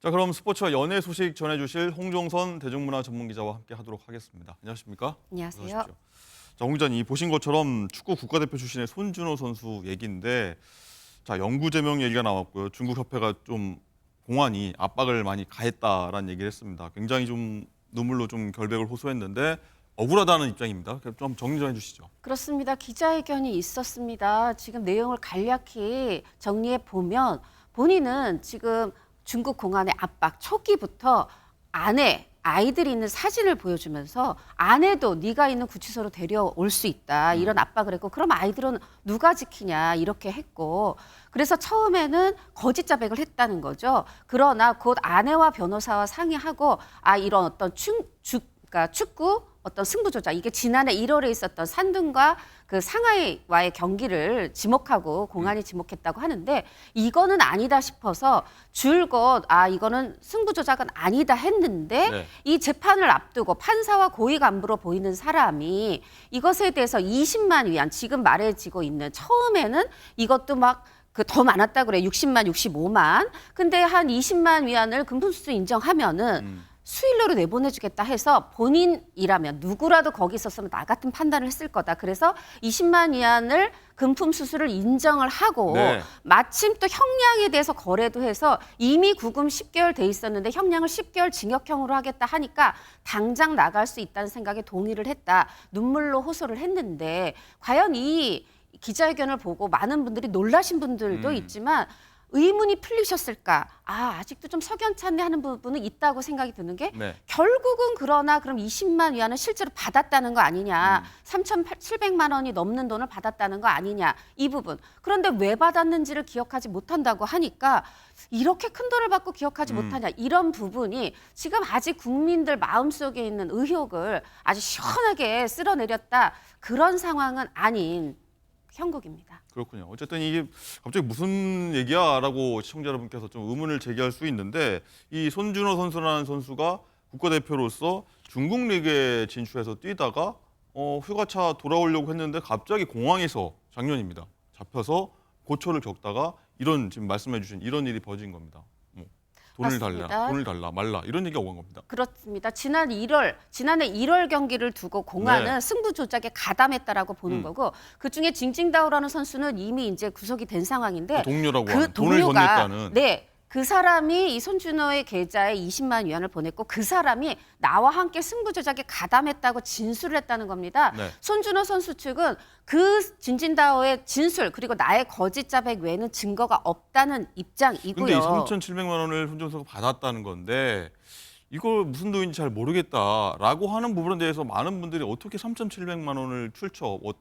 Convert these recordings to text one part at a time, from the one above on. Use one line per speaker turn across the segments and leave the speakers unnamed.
자, 그럼 스포츠와 연예 소식 전해주실 홍종선 대중문화 전문기자와 함께 하도록 하겠습니다. 안녕하십니까?
안녕하세요.
어서 오십시오. 자, 홍 기자님, 보신 것처럼 축구 국가대표 출신의 손준호 선수 얘기인데, 자, 영구 제명 얘기가 나왔고요. 중국 협회가 좀 공안이 압박을 많이 가했다라는 얘기를 했습니다. 굉장히 좀 눈물로 좀 결백을 호소했는데 억울하다는 입장입니다. 좀 정리 좀 해주시죠.
그렇습니다. 기자회견이 있었습니다. 지금 내용을 간략히 정리해 보면 본인은 지금 중국 공안의 압박 초기부터 아이들이 있는 사진을 보여주면서 아내도 네가 있는 구치소로 데려올 수 있다 이런 압박을 했고, 그럼 아이들은 누가 지키냐 이렇게 했고, 그래서 처음에는 거짓 자백을 했다는 거죠. 그러나 곧 아내와 변호사와 상의하고 이런 어떤 그러니까 축구 어떤 승부조작, 이게 지난해 1월에 있었던 산둥과 그 상하이와의 경기를 지목하고 공안이 지목했다고 하는데, 이거는 아니다 싶어서 줄곧 이거는 승부조작은 아니다 했는데
네.
이 재판을 앞두고 판사와 고위 간부로 보이는 사람이 이것에 대해서 20만 위안, 지금 말해지고 있는, 처음에는 이것도 막 더 많았다 그래. 60만, 65만. 근데 한 20만 위안을 금품수수 인정하면은 수일로로 내보내주겠다 해서 본인이라면 누구라도 거기 있었으면 나 같은 판단을 했을 거다. 그래서 20만 위안을 금품 수수를 인정을 하고
네.
마침 또 형량에 대해서 거래도 해서 이미 구금 10개월 돼 있었는데 형량을 10개월 징역형으로 하겠다 하니까 당장 나갈 수 있다는 생각에 동의를 했다. 눈물로 호소를 했는데, 과연 이 기자회견을 보고 많은 분들이 놀라신 분들도 있지만 의문이 풀리셨을까? 아직도 좀 석연찮네 하는 부분은 있다고 생각이 드는 게,
네.
결국은 그러나 그럼 20만 위안은 실제로 받았다는 거 아니냐. 3,700만 원이 넘는 돈을 받았다는 거 아니냐. 이 부분. 그런데 왜 받았는지를 기억하지 못한다고 하니까 이렇게 큰 돈을 받고 기억하지 못하냐. 이런 부분이 지금 아직 국민들 마음속에 있는 의혹을 아주 시원하게 쓸어내렸다. 그런 상황은 아닌 형국입니다.
그렇군요. 어쨌든 이게 갑자기 무슨 얘기야라고 시청자 여러분께서 좀 의문을 제기할 수 있는데, 이 손준호 선수라는 선수가 국가대표로서 중국 리그에 진출해서 뛰다가 휴가차 돌아오려고 했는데 갑자기 공항에서, 작년입니다, 잡혀서 고초를 겪다가 이런, 지금 말씀해 주신 이런 일이 벌어진 겁니다.
맞습니다.
돈을 달라 말라 이런 얘기가 온 겁니다.
그렇습니다. 지난해 1월 경기를 두고 공안은
네.
승부 조작에 가담했다라고 보는 거고, 그중에 징징다오라는 선수는 이미 이제 구속이 된 상황인데,
동료라고
그
하는, 돈을 건넸다는.
네. 그 사람이 이 손준호의 계좌에 20만 위안을 보냈고, 그 사람이 나와 함께 승부 조작에 가담했다고 진술을 했다는 겁니다.
네.
손준호 선수 측은 그 진진다오의 진술 그리고 나의 거짓 자백 외에는 증거가 없다는 입장이고요.
근데 이 3,700만 원을 손준호 선수가 받았다는 건데, 이걸 무슨 돈인지 잘 모르겠다라고 하는 부분에 대해서 많은 분들이 어떻게 3,700만 원을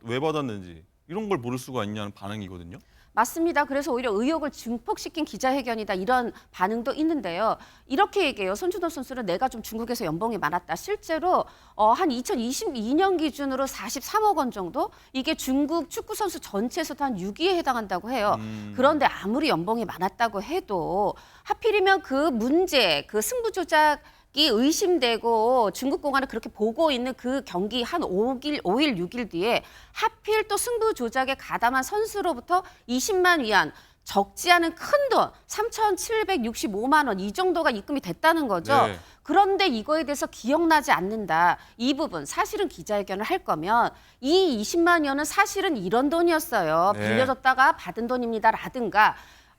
왜 받았는지 이런 걸 모를 수가 있냐는 반응이거든요.
맞습니다. 그래서 오히려 의혹을 증폭시킨 기자회견이다, 이런 반응도 있는데요. 이렇게 얘기해요. 손준호 선수는 내가 좀 중국에서 연봉이 많았다. 실제로 한 2022년 기준으로 43억 원 정도? 이게 중국 축구 선수 전체에서도 한 6위에 해당한다고 해요. 그런데 아무리 연봉이 많았다고 해도 하필이면 그 문제, 그 승부 조작 이 의심되고 중국 공안을 그렇게 보고 있는 그 경기 한 5일, 6일 뒤에 하필 또 승부 조작에 가담한 선수로부터 20만 위안, 적지 않은 큰 돈, 3,765만 원, 이 정도가 입금이 됐다는 거죠.
네.
그런데 이거에 대해서 기억나지 않는다. 이 부분, 사실은 기자회견을 할 거면 이 20만 위안은 사실은 이런 돈이었어요.
네.
빌려줬다가 받은 돈입니다라든가,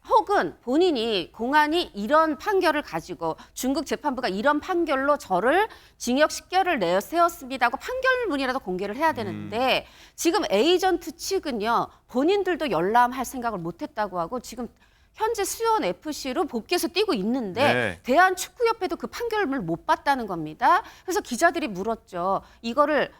혹은 본인이, 공안이 이런 판결을 가지고 중국 재판부가 이런 판결로 저를 징역 10개월을 내세웠습니다 하고 판결문이라도 공개를 해야 되는데, 지금 에이전트 측은요, 본인들도 열람할 생각을 못했다고 하고 지금 현재 수원 FC로 복귀해서 뛰고 있는데
네.
대한축구협회도 그 판결문을 못 봤다는 겁니다. 그래서 기자들이 물었죠. 이거를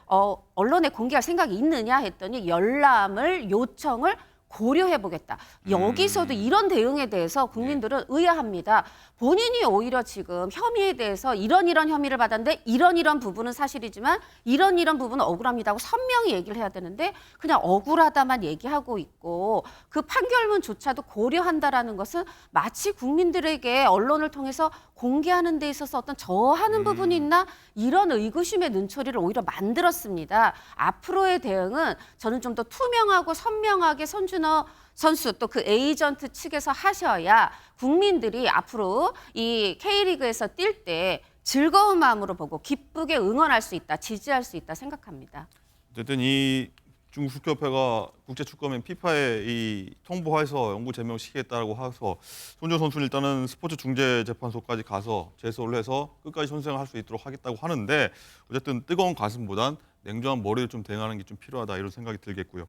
언론에 공개할 생각이 있느냐 했더니 열람을 요청을 고려해보겠다. 여기서도 이런 대응에 대해서 국민들은 의아합니다. 본인이 오히려 지금 혐의에 대해서 이런 혐의를 받았는데 이런 부분은 사실이지만 이런 부분은 억울합니다 하고 선명히 얘기를 해야 되는데, 그냥 억울하다만 얘기하고 있고 그 판결문조차도 고려한다라는 것은 마치 국민들에게 언론을 통해서 공개하는 데 있어서 어떤 저하는 부분이 있나, 이런 의구심의 눈초리를 오히려 만들었습니다. 앞으로의 대응은 저는 좀 더 투명하고 선명하게 손준호 손준호 선수 또 그 에이전트 측에서 하셔야 국민들이 앞으로 이 K리그에서 뛸 때 즐거운 마음으로 보고 기쁘게 응원할 수 있다, 지지할 수 있다 생각합니다.
어쨌든 이 중국 축구협회가 국제축구연맹 피파에 이 통보해서 영구 제명시키겠다고 해서 손준호 선수는 일단은 스포츠 중재재판소까지 가서 제소를 해서 끝까지 선수생활 할 수 있도록 하겠다고 하는데 어쨌든 뜨거운 가슴보단 냉정한 머리를 좀 대응하는 게 좀 필요하다 이런 생각이 들겠고요.